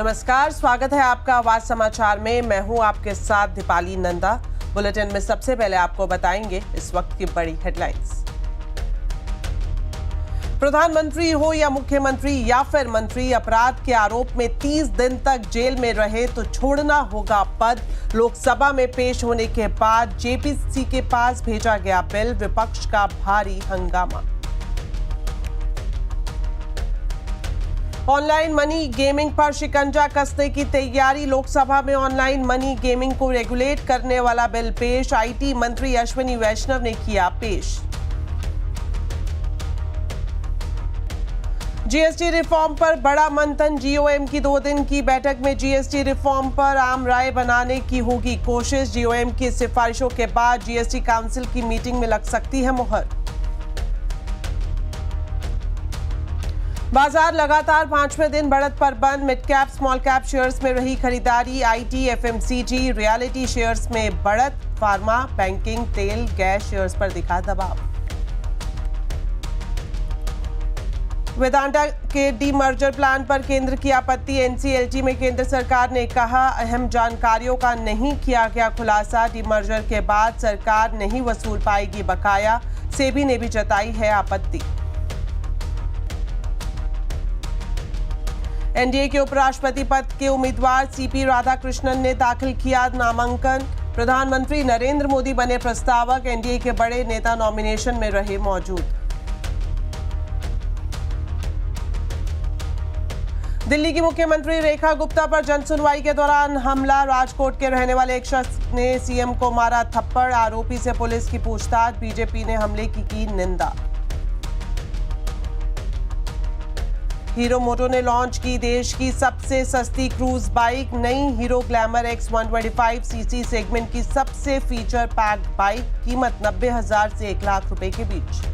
नमस्कार, स्वागत है आपका आवाज समाचार में। मैं हूं आपके साथ दीपाली नंदा। बुलेटिन में सबसे पहले आपको बताएंगे इस वक्त की बड़ी हेडलाइंस। प्रधानमंत्री हो या मुख्यमंत्री या फिर मंत्री, अपराध के आरोप में 30 दिन तक जेल में रहे तो छोड़ना होगा पद। लोकसभा में पेश होने के बाद जेपीसी के पास भेजा गया बिल, विपक्ष का भारी हंगामा। ऑनलाइन मनी गेमिंग पर शिकंजा कसने की तैयारी। लोकसभा में ऑनलाइन मनी गेमिंग को रेगुलेट करने वाला बिल पेश। आईटी मंत्री अश्विनी वैष्णव ने किया पेश। जीएसटी रिफॉर्म पर बड़ा मंथन। जीओएम की 2 दिन की बैठक में जीएसटी रिफॉर्म पर आम राय बनाने की होगी कोशिश। जीओएम की सिफारिशों के बाद जीएसटी काउंसिल की मीटिंग में लग सकती है मुहर। बाजार लगातार 5वें दिन बढ़त पर बंद। Mid cap small cap shares में रही खरीदारी। आईटी, एफएमसीजी, रियलिटी शेयर्स में बढ़त। फार्मा, बैंकिंग, तेल, गैस शेयर्स पर दिखा दबाव। वेदांता के डीमर्जर प्लान पर केंद्र की आपत्ति। एनसीएलटी में केंद्र सरकार ने कहा, अहम जानकारियों का नहीं किया गया खुलासा। डीमर्जर के बाद सरकार नहीं वसूल पाएगी बकाया। सेबी ने भी जताई है आपत्ति। एनडीए के उपराष्ट्रपति पद के उम्मीदवार सीपी राधाकृष्णन ने दाखिल किया नामांकन। प्रधानमंत्री नरेंद्र मोदी बने प्रस्तावक। एनडीए के बड़े नेता नॉमिनेशन में रहे मौजूद। दिल्ली की मुख्यमंत्री रेखा गुप्ता पर जनसुनवाई के दौरान हमला। राजकोट के रहने वाले एक शख्स ने सीएम को मारा थप्पड़। आरोपी से पुलिस की पूछताछ। बीजेपी ने हमले की निंदा। हीरो मोटो ने लॉन्च की देश की सबसे सस्ती क्रूज बाइक। नई hero glamour x 125 CC segment की सबसे फीचर पैक्ड बाइक। कीमत 90,000 से 1 लाख रुपए के बीच।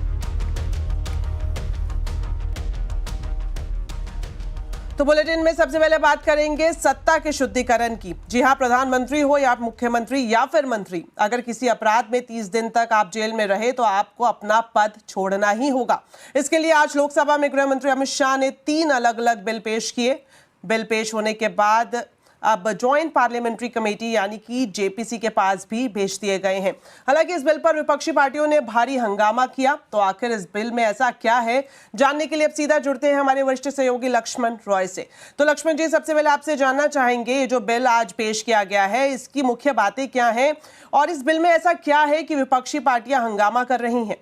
तो बुलेटिन में सबसे पहले बात करेंगे सत्ता के शुद्धिकरण की। जी हां, प्रधानमंत्री हो या मुख्यमंत्री या फिर मंत्री, अगर किसी अपराध में 30 दिन तक आप जेल में रहे तो आपको अपना पद छोड़ना ही होगा। इसके लिए आज लोकसभा में गृह मंत्री अमित शाह ने 3 अलग अलग बिल पेश किए। बिल पेश होने के बाद अब ज्वाइंट पार्लियामेंट्री कमेटी यानी कि जेपीसी के पास भी भेज दिए गए हैं। हालांकि इस बिल पर विपक्षी पार्टियों ने भारी हंगामा किया। तो आखिर इस बिल में ऐसा क्या है, जानने के लिए अब सीधा जुड़ते हैं हमारे वरिष्ठ सहयोगी लक्ष्मण रॉय से। तो लक्ष्मण जी, सबसे पहले आपसे जानना चाहेंगे, ये जो बिल आज पेश किया गया है इसकी मुख्य बातें क्या हैं और इस बिल में ऐसा क्या है कि विपक्षी पार्टियां हंगामा कर रही हैं?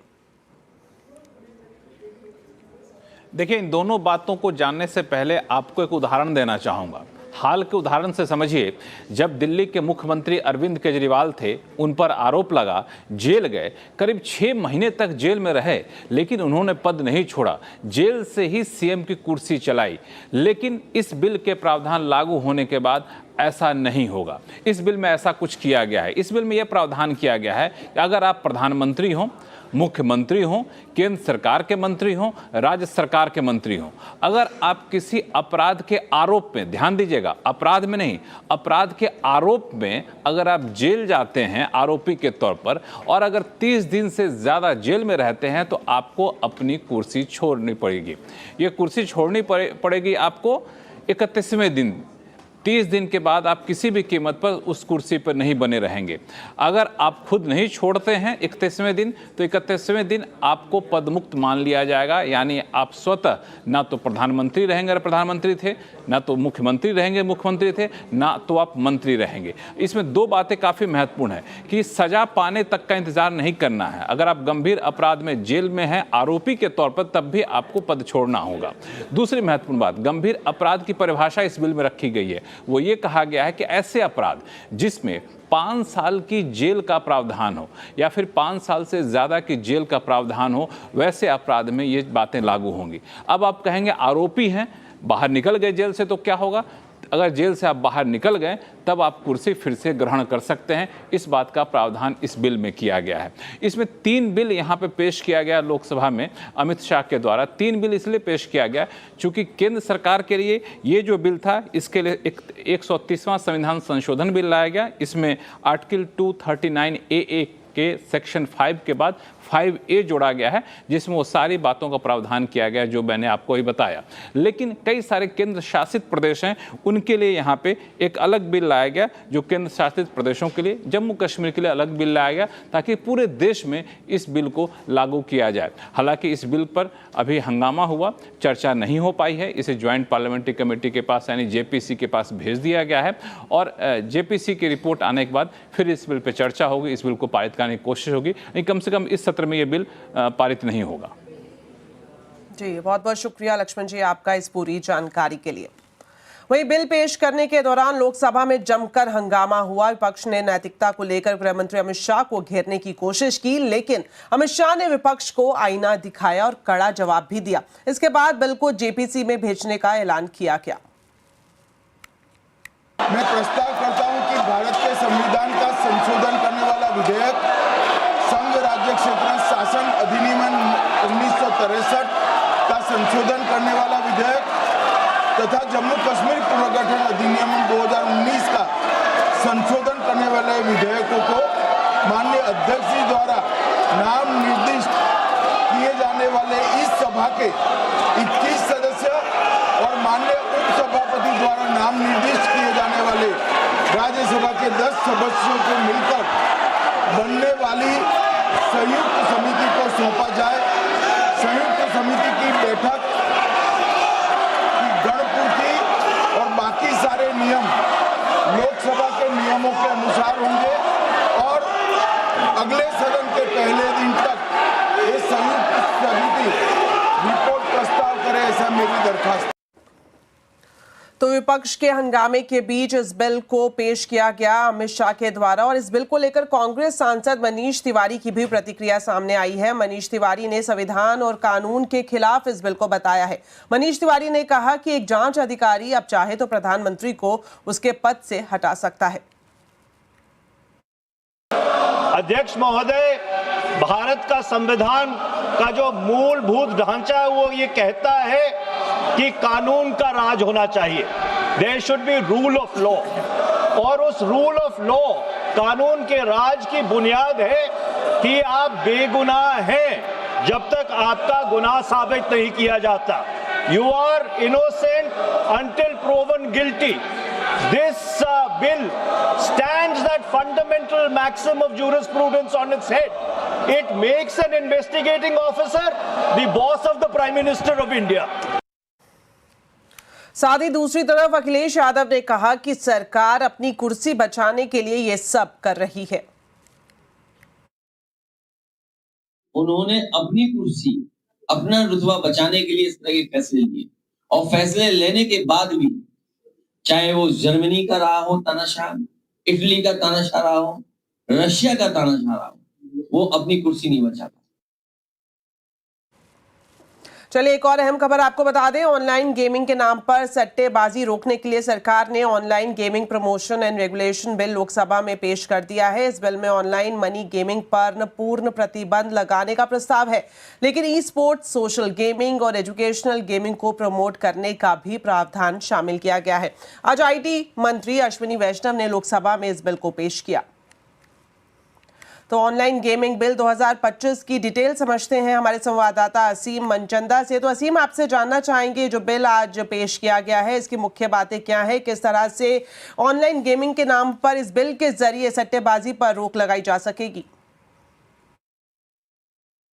देखिए, इन दोनों बातों को जानने से पहले आपको एक उदाहरण देना चाहूंगा। हाल के उदाहरण से समझिए, जब दिल्ली के मुख्यमंत्री अरविंद केजरीवाल थे, उन पर आरोप लगा, जेल गए, करीब 6 महीने तक जेल में रहे, लेकिन उन्होंने पद नहीं छोड़ा। जेल से ही सीएम की कुर्सी चलाई। लेकिन इस बिल के प्रावधान लागू होने के बाद ऐसा नहीं होगा। इस बिल में ऐसा कुछ किया गया है। इस बिल में यह प्रावधान किया गया है कि अगर आप प्रधानमंत्री हों, मुख्यमंत्री हों, केंद्र सरकार के मंत्री हों, राज्य सरकार के मंत्री हों, अगर आप किसी अपराध के आरोप में, ध्यान दीजिएगा, अपराध में नहीं, अपराध के आरोप में अगर आप जेल जाते हैं आरोपी के तौर पर और अगर 30 दिन से ज़्यादा जेल में रहते हैं तो आपको अपनी कुर्सी छोड़नी पड़ेगी। ये कुर्सी छोड़नी पड़ेगी आपको 31वें दिन। 30 दिन के बाद आप किसी भी कीमत पर उस कुर्सी पर नहीं बने रहेंगे। अगर आप खुद नहीं छोड़ते हैं 31वें दिन, तो 31वें दिन आपको पदमुक्त मान लिया जाएगा। यानी आप स्वतः ना तो प्रधानमंत्री रहेंगे अगर प्रधानमंत्री थे, ना तो मुख्यमंत्री रहेंगे मुख्यमंत्री थे, ना तो आप मंत्री रहेंगे। इसमें 2 बातें काफ़ी महत्वपूर्ण है कि सजा पाने तक का इंतजार नहीं करना है। अगर आप गंभीर अपराध में जेल में हैं आरोपी के तौर पर, तब भी आपको पद छोड़ना होगा। दूसरी महत्वपूर्ण बात, गंभीर अपराध की परिभाषा इस बिल में रखी गई है। वो ये कहा गया है कि ऐसे अपराध जिसमें 5 साल की जेल का प्रावधान हो या फिर 5 साल से ज़्यादा की जेल का प्रावधान हो, वैसे अपराध में ये बातें लागू होंगी। अब आप कहेंगे आरोपी हैं, बाहर निकल गए जेल से तो क्या होगा? अगर जेल से आप बाहर निकल गए तब आप कुर्सी फिर से ग्रहण कर सकते हैं। इस बात का प्रावधान इस बिल में किया गया है। इसमें 3 बिल यहाँ पे पेश किया गया लोकसभा में अमित शाह के द्वारा। 3 बिल इसलिए पेश किया गया चूंकि केंद्र सरकार के लिए ये जो बिल था, इसके लिए 130वां संविधान संशोधन बिल लाया गया। इसमें आर्टिकल 239AA के सेक्शन 5 के बाद 5A जोड़ा गया है, जिसमें वो सारी बातों का प्रावधान किया गया है जो मैंने आपको ही बताया। लेकिन कई सारे केंद्र शासित प्रदेश हैं, उनके लिए यहाँ पे एक अलग बिल लाया गया, जो केंद्र शासित प्रदेशों के लिए, जम्मू कश्मीर के लिए अलग बिल लाया गया, ताकि पूरे देश में इस बिल को लागू किया जाए। हालांकि इस बिल पर अभी हंगामा हुआ, चर्चा नहीं हो पाई है। इसे ज्वाइंट पार्लियामेंट्री कमेटी के पास यानी JPC के पास भेज दिया गया है और JPC की रिपोर्ट आने के बाद फिर इस बिल पर चर्चा होगी, इस बिल को पारित करने की कोशिश होगी। कम से कम इस सत्र में यह बिल पारित नहीं होगा। जी, बहुत बहुत शुक्रिया लक्ष्मण जी आपका इस पूरी जानकारी के लिए। वहीं बिल पेश करने के दौरान लोकसभा में जमकर हंगामा हुआ। विपक्ष ने नैतिकता को लेकर गृह मंत्री अमित शाह को घेरने की कोशिश की, लेकिन अमित शाह ने विपक्ष को आईना दिखाया और कड़ा जवाब भी दिया। इसके बाद बिल को JPC में भेजने का ऐलान किया गया। मैं प्रस्ताव करता हूं कि भारत के संविधान का संशोधन करने वाला विधेयक, संघ राज्य क्षेत्र शासन अधिनियम 1963 का संशोधन करने वाला विधेयक तथा जम्मू कश्मीर पुनर्गठन अधिनियम 2019 का संशोधन करने वाले विधेयकों को माननीय अध्यक्ष जी द्वारा नाम निर्दिष्ट किए जाने वाले इस सभा के 21 सदस्य और माननीय उपसभापति द्वारा नाम निर्दिष्ट किए जाने वाले राज्यसभा के 10 सदस्यों को मिलकर बनने वाली संयुक्त समिति को सौंपा जाए। संयुक्त समिति की बैठक की गणपूर्ति और बाकी सारे नियम लोकसभा के नियमों के अनुसार होंगे और अगले सदन के पहले दिन तक ये संयुक्त समिति रिपोर्ट प्रस्ताव करे, ऐसा मेरी दरखास्त। तो विपक्ष के हंगामे के बीच इस बिल को पेश किया गया अमित शाह के द्वारा और इस बिल को लेकर कांग्रेस सांसद मनीष तिवारी की भी प्रतिक्रिया सामने आई है। मनीष तिवारी ने संविधान और कानून के खिलाफ इस बिल को बताया है। मनीष तिवारी ने कहा कि एक जांच अधिकारी अब चाहे तो प्रधानमंत्री को उसके पद से हटा सकता है। अध्यक्ष महोदय, भारत का संविधान का जो मूलभूत ढांचा है वो ये कहता है कि कानून का राज होना चाहिए। There should be rule of law और उस रूल ऑफ लॉ, कानून के राज की बुनियाद है कि आप बेगुनाह हैं जब तक आपका गुनाह साबित नहीं किया जाता। You are innocent until proven guilty. This bill stands that fundamental maxim of jurisprudence on its head. It makes an investigating officer the boss of the Prime Minister of India. साथ ही दूसरी तरफ अखिलेश यादव ने कहा कि सरकार अपनी कुर्सी बचाने के लिए ये सब कर रही है। उन्होंने अपनी कुर्सी, अपना रुतबा बचाने के लिए इस तरह के फैसले लिए और फैसले लेने के बाद भी, चाहे वो जर्मनी का रहा हो तानाशाह, इटली का तानाशाह रहा हो, रशिया का तानाशाह रहा हो, वो अपनी कुर्सी नहीं बचा पाता। चलिए एक और अहम खबर आपको बता दें। ऑनलाइन गेमिंग के नाम पर सट्टेबाजी रोकने के लिए सरकार ने online gaming promotion and regulation bill Lok Sabha में पेश कर दिया है। इस बिल में ऑनलाइन मनी गेमिंग पर पूर्ण प्रतिबंध लगाने का प्रस्ताव है, लेकिन ई स्पोर्ट्स, सोशल गेमिंग और एजुकेशनल गेमिंग को प्रमोट करने का भी प्रावधान शामिल किया गया है। आज IT मंत्री अश्विनी वैष्णव ने लोकसभा में इस बिल को पेश किया। तो ऑनलाइन गेमिंग बिल 2025 की डिटेल समझते हैं हमारे संवाददाता असीम मनचंदा से। तो असीम, आपसे जानना चाहेंगे जो बिल आज पेश किया गया है, इसकी मुख्य बातें क्या है, किस तरह से ऑनलाइन गेमिंग के नाम पर इस बिल के जरिए सट्टेबाजी पर रोक लगाई जा सकेगी?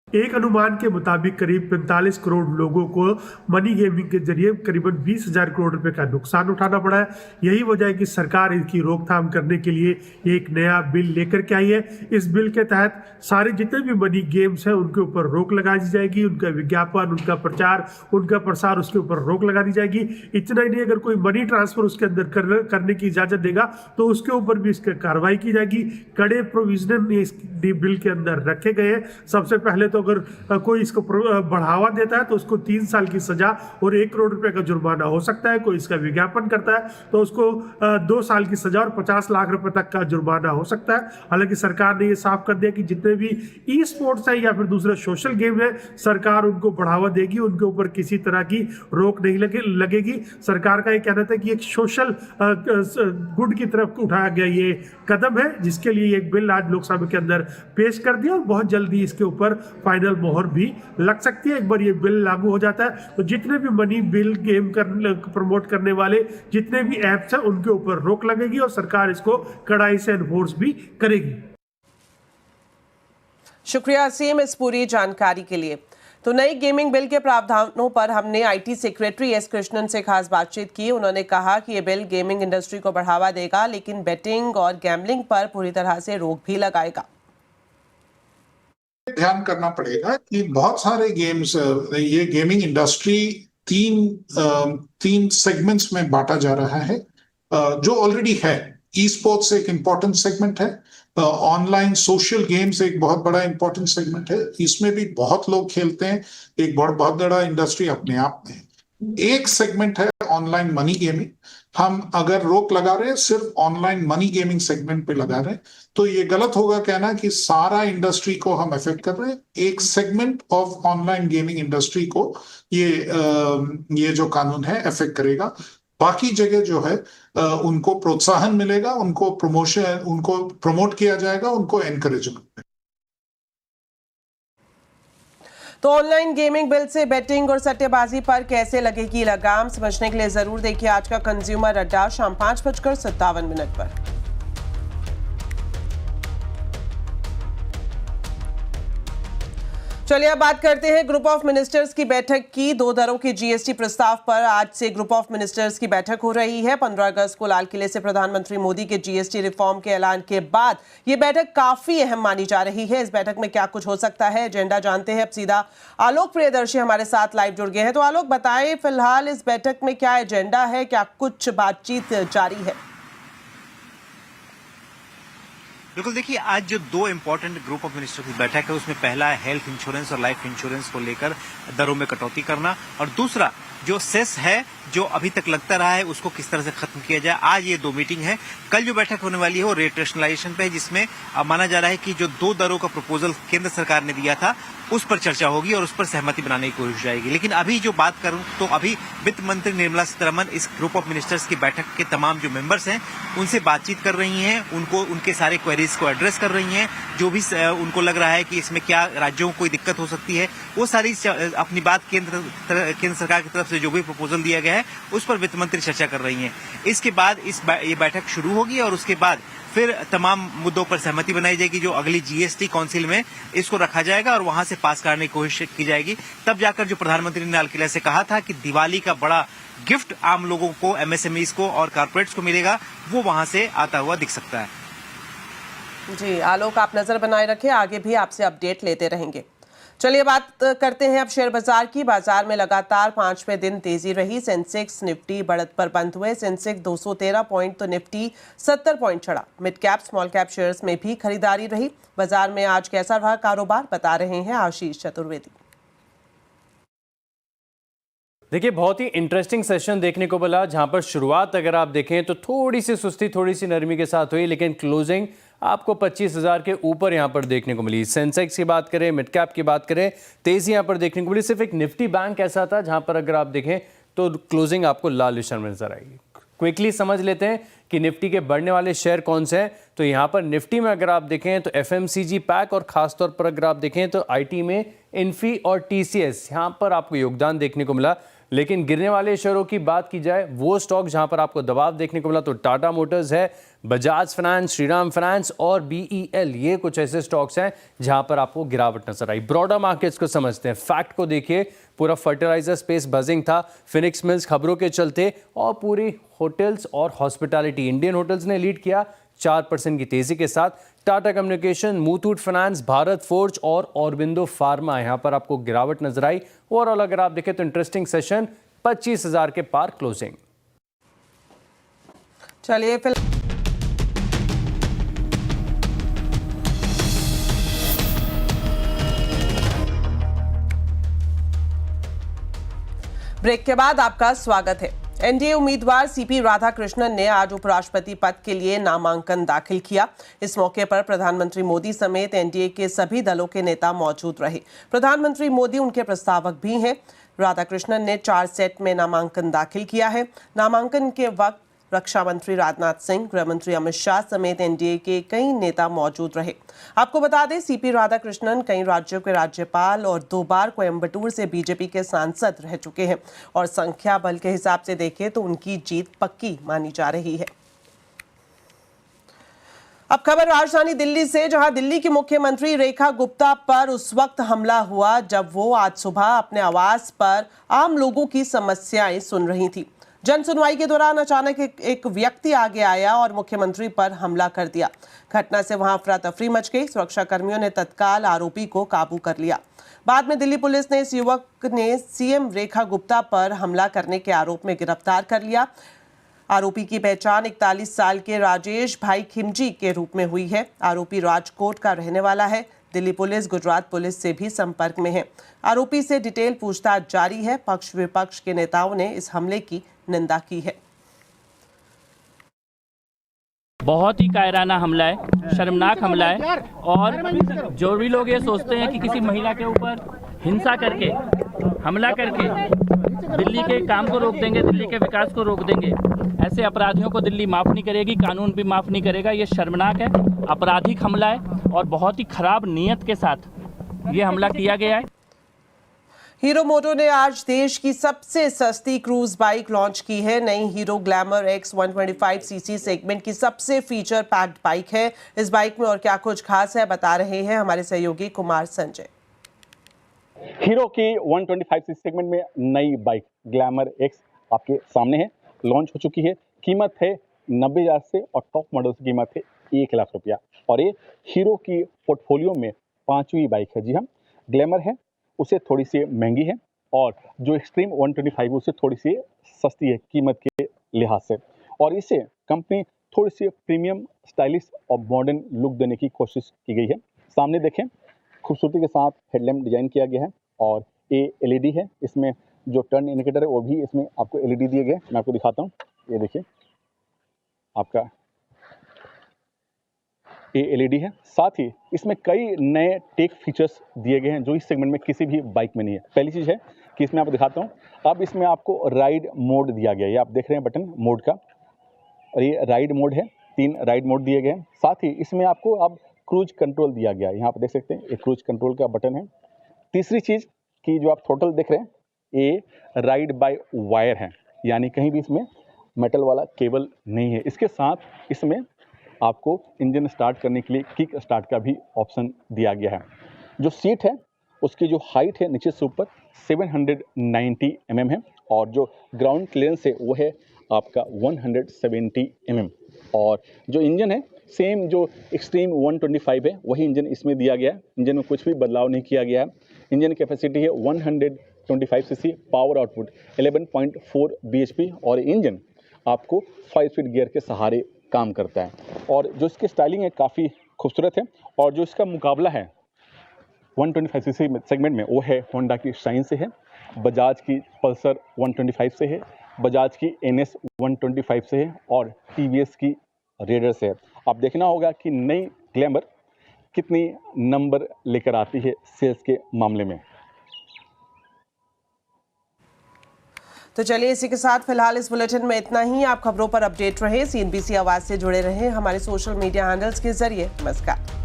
एक अनुमान के मुताबिक करीब 45 करोड़ लोगों को मनी गेमिंग के जरिए करीबन 20,000 करोड़ रुपए का नुकसान उठाना पड़ा है। यही वजह है कि सरकार इसकी रोकथाम करने के लिए एक नया बिल लेकर के आई है। इस बिल के तहत सारे जितने भी मनी गेम्स हैं उनके ऊपर रोक लगा दी जाएगी, उनका विज्ञापन, उनका प्रचार, उनका प्रसार, उसके ऊपर रोक लगा दी जाएगी। इतना ही नहीं, अगर कोई मनी ट्रांसफर उसके अंदर करने की इजाजत देगा तो उसके ऊपर भी इसकी कार्रवाई की जाएगी। कड़े प्रोविजन इस बिल के अंदर रखे गए हैं। सबसे पहले तो अगर कोई इसको बढ़ावा देता है तो उसको 3 साल की सजा और 1 करोड़ रुपए का जुर्माना हो सकता है। कोई इसका विज्ञापन करता है तो उसको 2 साल की सजा और 50 लाख रुपए तक का जुर्माना हो सकता है। हालांकि सरकार ने ये साफ कर दिया कि जितने भी ई स्पोर्ट्स है या फिर दूसरे सोशल गेम है, सरकार उनको बढ़ावा देगी, उनके ऊपर किसी तरह की रोक नहीं लगेगी। सरकार का ये कहना था कि एक सोशल गुड की तरफ उठाया गया ये कदम है, जिसके लिए एक बिल आज लोकसभा के अंदर पेश कर दिया और बहुत जल्दी इसके ऊपर फाइनल मोहर भी लग सकती है। एक बार ये बिल लागू हो जाता है तो जितने भी मनी बिल गेम प्रमोट करने वाले जितने भी ऐप्स हैं उनके ऊपर रोक लगेगी और सरकार इसको कड़ाई से एनफोर्स भी करेगी। शुक्रिया असीम इस पूरी जानकारी के लिए। तो नई गेमिंग बिल के प्रावधानों पर हमने आईटी सेक्रेटरी एस कृष्णन से खास बातचीत की। उन्होंने कहा कि ये बिल गेमिंग इंडस्ट्री को बढ़ावा देगा, लेकिन बेटिंग और गैम्बलिंग पर पूरी तरह से रोक भी लगाएगा। ध्यान करना पड़ेगा कि बहुत सारे गेम्स, ये गेमिंग इंडस्ट्री तीन सेगमेंट्स में बांटा जा रहा है जो ऑलरेडी है। ई स्पोर्ट्स एक इंपॉर्टेंट सेगमेंट है, ऑनलाइन सोशल गेम्स एक बहुत बड़ा इंपॉर्टेंट सेगमेंट है, इसमें भी बहुत लोग खेलते हैं, एक बहुत बड़ा इंडस्ट्री अपने आप में। एक सेगमेंट है ऑनलाइन मनी गेमिंग। हम अगर रोक लगा रहे हैं सिर्फ ऑनलाइन मनी गेमिंग सेगमेंट पे लगा रहे हैं तो ये गलत होगा कहना कि सारा इंडस्ट्री को हम अफेक्ट कर रहे हैं। एक segment of online gaming industry को ये जो कानून है अफेक्ट करेगा। बाकी जगह जो है उनको प्रोत्साहन मिलेगा, उनको प्रमोट किया जाएगा, उनको एनकरेज मिलेगा। तो ऑनलाइन गेमिंग बिल से बेटिंग और सट्टेबाजी पर कैसे लगेगी लगाम, समझने के लिए जरूर देखिए आज का कंज्यूमर अड्डा शाम 5:57 पर। चलिए अब बात करते हैं ग्रुप ऑफ मिनिस्टर्स की बैठक की। 2 दरों के जीएसटी प्रस्ताव पर आज से ग्रुप ऑफ मिनिस्टर्स की बैठक हो रही है। 15 अगस्त को लाल किले से प्रधानमंत्री मोदी के जीएसटी रिफॉर्म के ऐलान के बाद ये बैठक काफी अहम मानी जा रही है। इस बैठक में क्या कुछ हो सकता है, एजेंडा जानते हैं। अब सीधा आलोक प्रियदर्शी हमारे साथ लाइव जुड़ गए हैं। तो आलोक बताएं फिलहाल इस बैठक में क्या एजेंडा है, क्या कुछ बातचीत जारी है? बिल्कुल, देखिए आज जो 2 इंपॉर्टेंट ग्रुप ऑफ मिनिस्टर की बैठक है उसमें पहला है हेल्थ इंश्योरेंस और लाइफ इंश्योरेंस को लेकर दरों में कटौती करना, और दूसरा जो सेस है जो अभी तक लगता रहा है उसको किस तरह से खत्म किया जाए। आज ये 2 मीटिंग है। कल जो बैठक होने वाली है वो रेट रेशनलाइजेशन पे है, जिसमें माना जा रहा है कि जो 2 दरों का प्रपोजल केंद्र सरकार ने दिया था उस पर चर्चा होगी और उस पर सहमति बनाने की कोशिश जाएगी। लेकिन अभी जो बात करूं तो अभी वित्त मंत्री निर्मला सीतारमण इस ग्रुप ऑफ मिनिस्टर्स की बैठक के तमाम जो मेंबर्स हैं उनसे बातचीत कर रही हैं, उनको उनके सारे क्वेरीज को एड्रेस कर रही हैं। जो भी उनको लग रहा है कि इसमें क्या राज्यों को कोई दिक्कत हो सकती है वो सारी अपनी बात केंद्र सरकार की तरफ से जो भी प्रपोजल दिया गया है उस पर वित्त मंत्री चर्चा कर रही हैं। इसके बाद ये बैठक शुरू होगी और उसके बाद फिर तमाम मुद्दों पर सहमति बनाई जाएगी। जो अगली जीएसटी काउंसिल में इसको रखा जाएगा और वहां से पास करने की कोशिश की जाएगी। तब जाकर जो प्रधानमंत्री ने लाल किले से कहा था कि दिवाली का बड़ा गिफ्ट आम लोगों को, एमएसएमईज को और कॉर्पोरेट्स को मिलेगा, वो वहां से आता हुआ दिख सकता है। जी आलोक, आप नजर बनाए रखें, आगे भी आपसे अपडेट लेते रहेंगे। चलिए बात करते हैं अब शेयर बाजार की। बाजार में लगातार 5वें दिन तेजी रही। सेंसेक्स निफ्टी बढ़त पर बंद हुए। सेंसेक्स 213 पॉइंट तो निफ्टी 70 पॉइंट चढ़ा। Mid cap small cap shares में भी खरीदारी रही। बाजार में आज कैसा रहा कारोबार, बता रहे हैं आशीष चतुर्वेदी। देखिए बहुत ही इंटरेस्टिंग सेशन देखने को मिला, जहां पर शुरुआत अगर आप देखें तो थोड़ी सी सुस्ती, थोड़ी सी नरमी के साथ हुई, लेकिन क्लोजिंग आपको 25,000 के ऊपर यहां पर देखने को मिली। सेंसेक्स की बात करें, मिड कैप की बात करें, तेजी यहां पर देखने को मिली। सिर्फ एक निफ्टी बैंक ऐसा था जहां पर अगर आप देखें तो क्लोजिंग आपको लाल निशान में नजर आएगी। क्विकली समझ लेते हैं कि निफ्टी के बढ़ने वाले शेयर कौन से हैं। तो यहाँ पर निफ्टी में अगर आप देखें तो एफएमसीजी पैक, और खासतौर पर अगर आप देखें तो आईटी में इन्फी और टीसीएस, यहाँ पर आपको योगदान देखने को मिला। लेकिन गिरने वाले शेयरों की बात की जाए, वो स्टॉक जहां पर आपको दबाव देखने को मिला तो टाटा मोटर्स है, बजाज फाइनेंस, श्रीराम फाइनेंस और बीईएल, ये कुछ ऐसे स्टॉक्स हैं जहां पर आपको गिरावट नजर आई। ब्रॉडर मार्केट्स को समझते हैं, फैक्ट को देखिए, पूरा फर्टिलाइजर स्पेस बजिंग था, फिनिक्स मिल्स खबरों के चलते, और पूरी होटल्स और हॉस्पिटैलिटी, इंडियन होटल्स ने लीड किया 4% की तेजी के साथ। Tata communication, Muthoot finance, Bharat forge और ऑरबिंदो फार्मा, यहां पर आपको गिरावट नजर आई। ओवरऑल अगर आप देखें तो इंटरेस्टिंग सेशन, 25,000 के पार क्लोजिंग। चलिए ब्रेक के बाद आपका स्वागत है। एनडीए उम्मीदवार सीपी राधाकृष्णन ने आज उपराष्ट्रपति पद के लिए नामांकन दाखिल किया। इस मौके पर प्रधानमंत्री मोदी समेत एनडीए के सभी दलों के नेता मौजूद रहे। प्रधानमंत्री मोदी उनके प्रस्तावक भी हैं। राधाकृष्णन ने 4 सेट में नामांकन दाखिल किया है। नामांकन के वक्त रक्षा मंत्री राजनाथ सिंह, गृह मंत्री अमित शाह समेत एनडीए के कई नेता मौजूद रहे। आपको बता दें, सीपी राधाकृष्णन कई राज्यों के राज्यपाल और 2 बार कोयम्बटूर से बीजेपी के सांसद रह चुके हैं और संख्या बल के हिसाब से देखें तो उनकी जीत पक्की मानी जा रही है। अब खबर राजधानी दिल्ली से, जहां दिल्ली की मुख्यमंत्री रेखा गुप्ता पर उस वक्त हमला हुआ जब वो आज सुबह अपने आवास पर आम लोगों की समस्याएं सुन रही थी। जन सुनवाई के दौरान अचानक एक व्यक्ति आगे आया और मुख्यमंत्री पर हमला कर दिया। घटना से वहां अफरा तफरी मच गई। सुरक्षा कर्मियों ने तत्काल आरोपी को काबू कर लिया। बाद में दिल्ली पुलिस ने इस युवक ने सीएम रेखा गुप्ता पर हमला करने के आरोप में गिरफ्तार कर लिया। आरोपी की पहचान 41 साल के राजेश भाई खिमजी के रूप में हुई है। आरोपी राजकोट का रहने वाला है। दिल्ली पुलिस गुजरात पुलिस से भी संपर्क में है। आरोपी से डिटेल पूछताछ जारी है। पक्ष विपक्ष के नेताओं ने इस हमले की निंदा की है। बहुत ही कायराना हमला है, शर्मनाक हमला है। और जो भी लोग ये सोचते हैं कि किसी महिला के ऊपर हिंसा करके, हमला करके दिल्ली के काम को रोक देंगे, दिल्ली के विकास को रोक देंगे, ऐसे अपराधियों को दिल्ली माफ़ नहीं करेगी, कानून भी माफ़ नहीं करेगा। ये शर्मनाक है, आपराधिक हमला है और बहुत ही खराब नीयत के साथ ये हमला किया गया है। हीरो मोटो ने आज देश की सबसे सस्ती क्रूज बाइक लॉन्च की है। नई hero glamour x 125cc segment की सबसे फीचर पैक्ड बाइक है। इस बाइक में और क्या कुछ खास है, बता रहे हैं हमारे सहयोगी कुमार संजय। हीरो की 125cc सेगमेंट में नई बाइक ग्लैमर एक्स आपके सामने है, लॉन्च हो चुकी है। कीमत है 90,000 से और टॉप मॉडल की कीमत है 1 लाख रुपया। और ये हीरो की पोर्टफोलियो में 5वीं बाइक है। जी हाँ, ग्लैमर है, उसे थोड़ी सी महंगी है और जो एक्सट्रीम 125 है उसे थोड़ी सी सस्ती है कीमत के लिहाज से। और इसे कंपनी थोड़ी सी प्रीमियम, स्टाइलिश और मॉडर्न लुक देने की कोशिश की गई है। सामने देखें, खूबसूरती के साथ हेडलैम्प डिजाइन किया गया है और ये एलईडी है। इसमें जो टर्न इंडिकेटर है वो भी इसमें आपको एलईडी दिए गए। मैं आपको दिखाता हूँ, ये देखिए आपका ये एलईडी है। साथ ही इसमें कई नए टेक फीचर्स दिए गए हैं जो इस सेगमेंट में किसी भी बाइक में नहीं है। पहली चीज़ है कि इसमें आपको दिखाता हूँ, अब इसमें आपको राइड मोड दिया गया है। ये आप देख रहे हैं बटन मोड का, और ये राइड मोड है। 3 राइड मोड दिए गए हैं। साथ ही इसमें आपको अब क्रूज कंट्रोल दिया गया है। यहाँ पर देख सकते हैं एक क्रूज कंट्रोल का बटन है। तीसरी चीज़ कि जो आप थ्रोटल देख रहे हैं ये राइड बाय वायर है, यानी कहीं भी इसमें मेटल वाला केबल नहीं है। इसके साथ इसमें आपको इंजन स्टार्ट करने के लिए किक स्टार्ट का भी ऑप्शन दिया गया है। जो सीट है उसकी जो हाइट है नीचे से ऊपर 790 mm है और जो ग्राउंड क्लियरेंस है वो है आपका 170 mm। और जो इंजन है सेम जो एक्सट्रीम 125 है वही इंजन इसमें दिया गया है। इंजन में कुछ भी बदलाव नहीं किया गया है। इंजन कैपेसिटी है 125 cc, पावर आउटपुट 11.4 bhp और इंजन आपको 5 स्पीड गियर के सहारे काम करता है। और जो इसकी स्टाइलिंग है काफ़ी खूबसूरत है। और जो इसका मुकाबला है 125cc सेगमेंट में वो है होंडा की शाइन से है, बजाज की पल्सर 125 से है, बजाज की NS 125 से है और TVS की रेडर से है। आप देखना होगा कि नई ग्लैमर कितनी नंबर लेकर आती है सेल्स के मामले में। तो चलिए इसी के साथ फिलहाल इस बुलेटिन में इतना ही। आप खबरों पर अपडेट रहे, CNBC आवाज से जुड़े रहे हमारे सोशल मीडिया हैंडल्स के जरिए। नमस्कार।